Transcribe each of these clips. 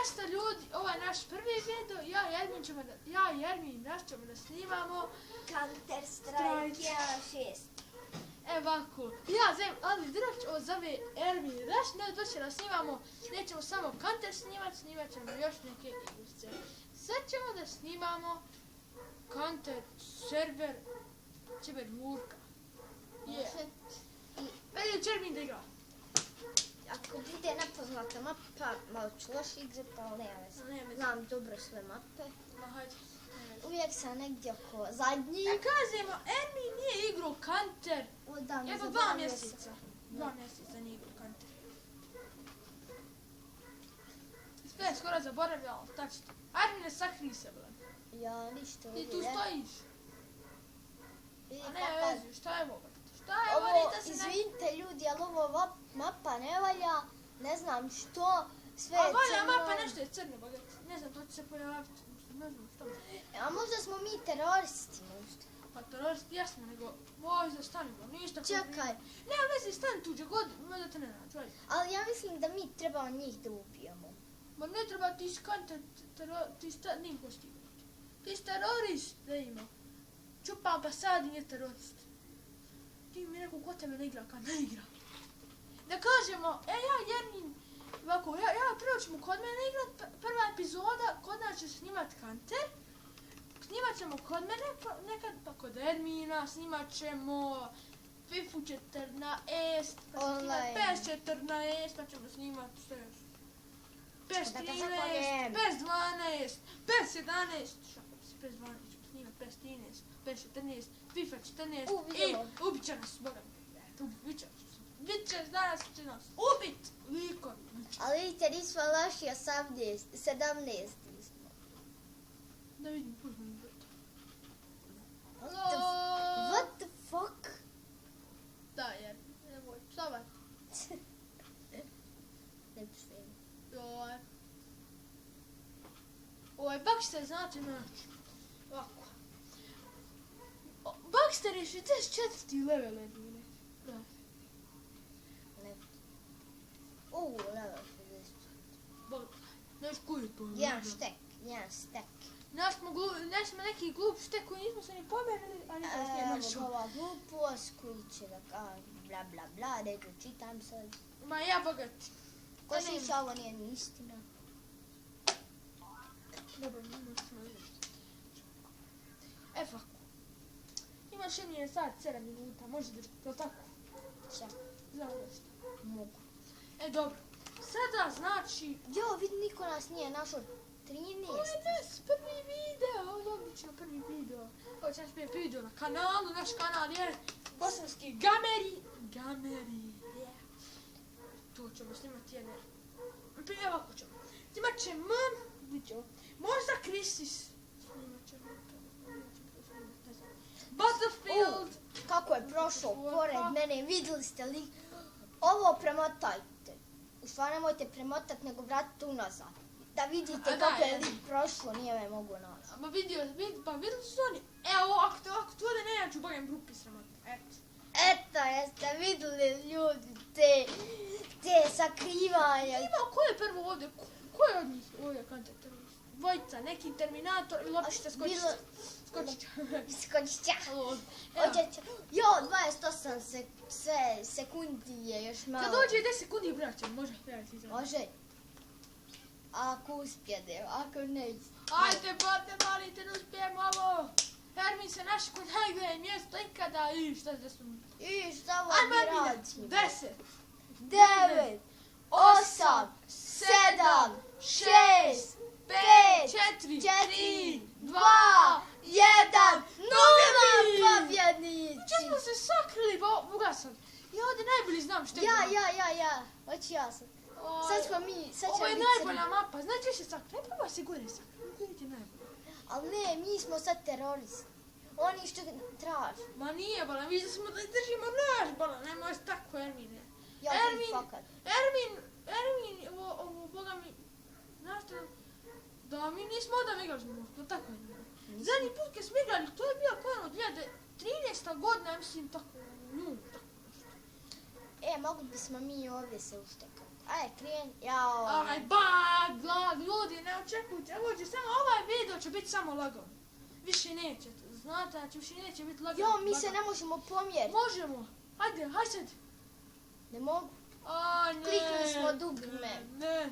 200 ljudi, ovo je naš prvi video, ja i Ermin ćemo da snimamo Counter Strike 1.6. Ovako, ja zovem Ali Drać, ovo zove Ermin Raš, doći da snimamo, nećemo samo Counter snimat ćemo još neke igrice. Sad ćemo da snimamo Counter server Čibermurka. Meni će Ermin da igra. Ako bude nepoznata mapa, malo ću loše igrat, ali nema veze. Znam dobro sve mape. Uvijek sam negdje oko zadnji. Kažemo, Ermin nije igrao Counter. Evo 2 mjeseca. 2 mjeseca nije igrao Counter. Sve je skoro zaboravio, ali tačno. Ermine, sakrij se, blan. Ja ništa ovdje. Ti tu stojiš. A ne vezi, šta je ovo? Ovo, izvinite ljudi, ali ovo mapa ne valja. Ne znam što. Sve je crno. A valja mapa, nešto je crno, bagat. Ne znam, to će se pojaviti. Ne znam što. A možda smo mi teroristi, možda. Pa teroristi jesmo, nego možda stanimo, ništa. Čekaj. Nema veze, stani tuđe god, možda te ne nađu, ajde. Ali ja mislim da mi trebamo njih da ubijamo. Ma ne treba ti skante, ti niko stigati. Ti si terorist, da ima. Čupa ambasadi nije terorist. Ti mi rekao ko tebe ne igra kad ne igra. Da kažemo, ja Ermin, ovako, ja prvo ćemo kod mene igrat, prva epizoda, kod nas će snimat Counter. Snimat ćemo kod mene, nekad pa kod Ermina, snimat ćemo FIFA 14, pa ćemo snimat PES 14, pa ćemo snimat sve još. PES 13, PES 12, PES 11, PES 12 ćemo snimat, PES 13, PES 14, FIFA 14 i ubit će nas, boga mi, ubit će nas. Danas će nas ubit, likovi. Ali vidite, nismo loši 17 smo. Da vidim, pužno mi broj. What the fuck? Da, jer, nemoj psovat. Ne psujem. Baxter znači naći. Ovako. Baxter je 64. level Ermine. Level 60. Neš kuju to. Jedan stek. Ne smo neki glup štek koji nismo se ni pomerili, a nikad se nije našao. Evo ova glupost koji će da kaže bla bla bla, da ću čitam sad. Ma ja bogat. Ko si ovo nije ni istina. Dobro, ne možemo vidjeti. Ovako. Imaš jednije sat, 7 minuta, može držati, je li tako? Šta? Završite. Mogu. Dobro. Sada znači... Jo, vidi, niko nas nije našao 13. Ovo je naš prvi video, ovo je obično prvi video. Ovo je naš prvi video na kanalu, naš kanal je Bosanski Gameri. To ćemo snimati jedne. Prije ovako ćemo. Snimat ćemo, možda Krisis. Snimat ćemo to. Battlefield. Kako je prošao pored mene, vidjeli ste li? Ovo premotajte. U stvari nemojte premotat, nego vratite unazad. Da vidite kako je lik prošlo, nije me mogu naći. Ma vidjeli su oni. Evo, ako tu ode ne, ja ću bogem grupi sramota. Eto, jeste vidjeli ljudi te sakrivanja. Ima, ko je prvo ovdje? Ko je od njih ovdje Counter terorist? Dvojica, neki Terminator ili opšte Skočića. Skočića. Jo, 28 sekundi je još malo. Kad dođe 10 sekundi, braće, može. Može. Ako uspjede, ako ne uspjede. Ajde, brate, malite, ne uspijemo ovo. Ermin se naši kod najgore mjesto ikada. Šta se desilo? Šta ovo mi radimo? 10, 9, 8, 7, 6, 5, 4, 3, 2, 1, 0 pobjednici! Če smo se sakrili, Boga sam. Ja ovdje najbolji znam što je. Ja. Hoću ja sad. Sad ćemo biti crni. Ovo je najbolja mapa, znači se sakrili. Ne probaj se gore sakrili, gdje ti najbolje. Ali ne, mi smo sad teroristi. Oni što traži. Ma nije, bala, mi smo da držimo naš, bala, nemoj tako, Ermine. Ermin, ovo, boga mi, znaš što, da mi nismo odavno igrali smo, no tako Ermine. Zadnji put kad smo igrali, to je bio kojan od 2013. godina, mislim, tako, tako nešto. Mogli bismo mi ovdje se uštekati. Ajde, kreni, Aj, bag, očekujte, ovo će samo, ovaj video će biti samo lagan. Više neće, znate, znači više neće biti lagan. Jo, mi se ne možemo pomjeriti. Možemo, hajde sad. Ne mogu. A, ne. Kliknuli smo dugme. Ne.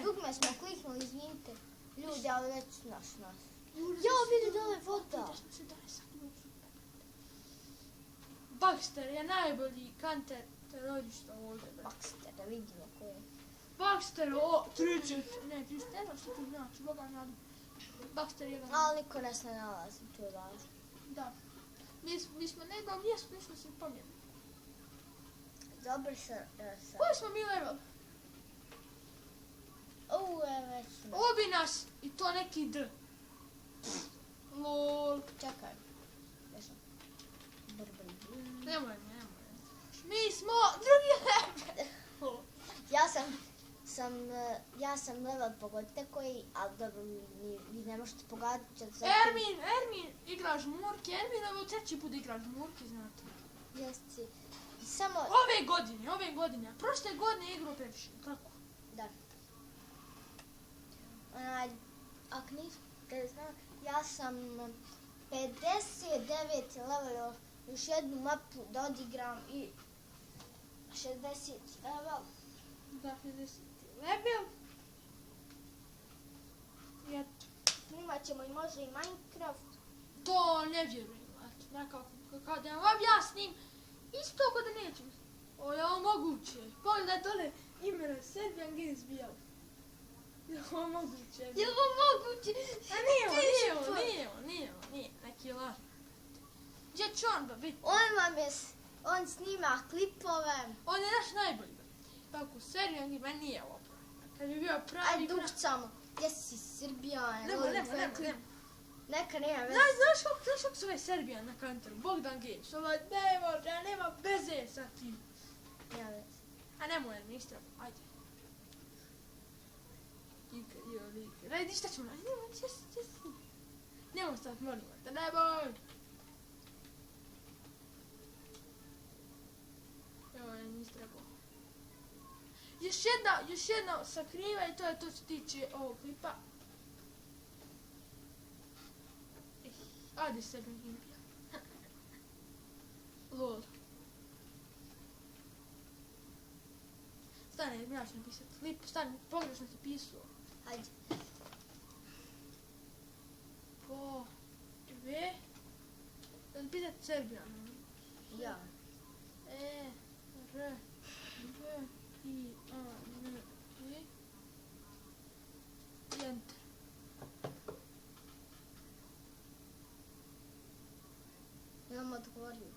Dugme smo kliknuli, izvinite. Ljudi, ali već nas. Jo, vidi dole voda. Baxter je najbolji kanter terorista ovdje. Baxter, da vidimo ko je. Baxter, o, 30. Ne, 30, što ti znači, Boga nadu. Baxter je jedan. Ali niko nas ne nalazi, to je važno. Da. Mi smo na jednom mjestu, nismo se pomjerili. Dobro sam. Koji smo mi level? Ovo je već. Obi nas i to neki D. Lol. Čekaj. Nemoj. Mi smo drugi level. Ja sam level pogodite koji, ali dobro, vi ne možete pogaditi. Ermin, igraš žmurke. Ermin, ovo treći put igraš žmurke, znate. Jesi. Samo. Ove godine. Prošle godine igrao previše, tako? Da. Ako niste znali, ja sam 59 level, još jednu mapu da odigram i 60 level. Da, 60 level. I eto. Snimat ćemo i može i Minecraft. To ne vjerujem, eto, nekako, kada ja vam objasnim, isto kod da neću. O, je ovo moguće. Pogledaj dole, ime Serbian Games bijel. Je ovo moguće. Je ovo moguće? A nije, neki laž. Gdje će on biti? On snima klipove. On je naš najbolji. Tako, Serbian Games, meni nije ovo pravi. Kad bi bio pravi... Ajde, dukcamo. Jesi Srbijan? Nema. Neka nema veze. Znaš kako se ovaj Serbijan na kanteru? Bogdan Games. Ovaj, ne može, nema veze sa tim. Nema veze. A nemoj, nistra, ajde. Radi, šta ćemo raditi? Nemoj staviti, molim vas, da ne boj. Evo, nisi trebao. Još jedno sakriva i to je to što tiče ovog klipa. Ajde se Olimpija. Lol. Stani, ja ću napisati klip, stani, pogrešno si pisao. Ajde. Po... V... Da napisati Serbijan. Ja. E... R... V... I... A... N... I... Enter. Imam odgovorio.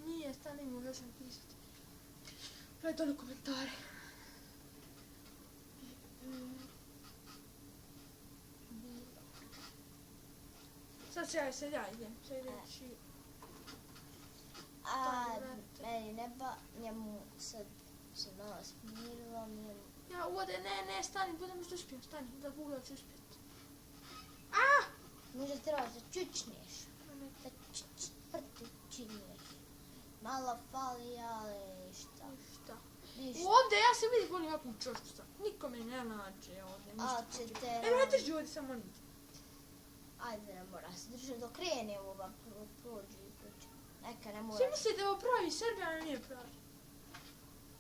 Nije, stani, mogu još napisati. Pravi dole komentare. Sad ja idem. Meni neba, njemu sad se nas smirila, njemu... Ja ode, ne, stani, budem još uspijem, stani, da Google će uspjeti. Možda trebaš da čučneš. Da čučneš. Malo fali, ali šta? Ovdje ja se vidim volim ovakvu čošku sad. Niko me ne nađe ovdje. Evo ne drži ovdje samo niđe. Ajde, ne mora se držati dok krene ovoga prođu i prođu. Neka ne mora. Svi misli da je ovo pravi Serbijan, a nije pravi.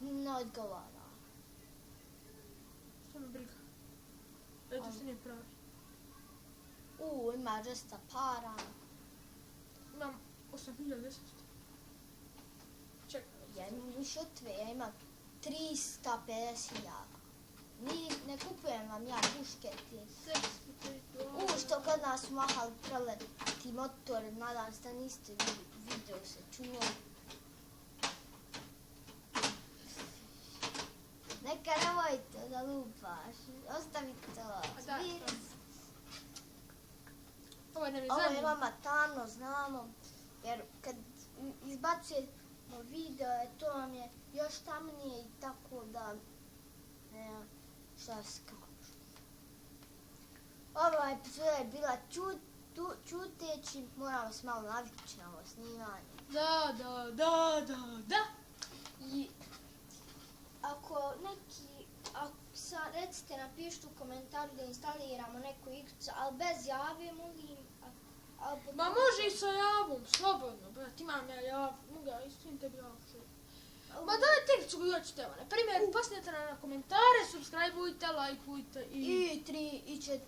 Ne odgovara. Što me briga. Eto što nije pravi. Ima dosta para. Imam 8.000. Čekaj. Ja imam više od tve, ja imam 350.000. Ne kupujem vam ja puške ti. Što kod nas mahali preleti motor, nadam se da niste video se čuo. Neka nemojte da lupaš, ostavi to. Ovo je vama tamno, znamo, jer kad izbacujemo video, to vam je još tamnije i tako da nema šta se kažu. Ova epizoda je bila čuteći, moramo se malo naviknuti na ovo snimanje. Da. I ako recite, napišite u komentaru da instaliramo neku igricu, ali bez jave, molim. Ma može i sa javom, slobodno, brat, imam ja javu, mogu ja istim tebi javu. Ma dajte igricu koju hoćete, na primjer, posljedite na komentare, subscribeujte, lajkujte i...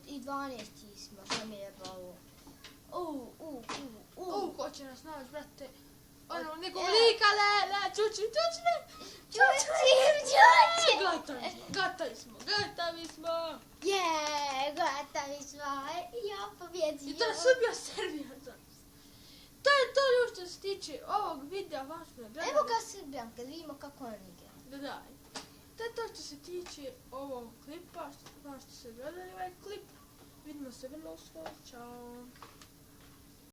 I 12 smo, što mi je jebalo. Ko će nas naći, brate? Ono, nekog lika, čuči. Gatavi smo. Gatavi smo. Ja pobjedio. I to je Srbija. To je to još što se tiče ovog videa, važno. Evo ga Srbijan, kad vidimo kako on igra. Da. To je to što se tiče ovog klipa, što ste gledali ovaj klip. Vidimo se vrlo skoro, čao.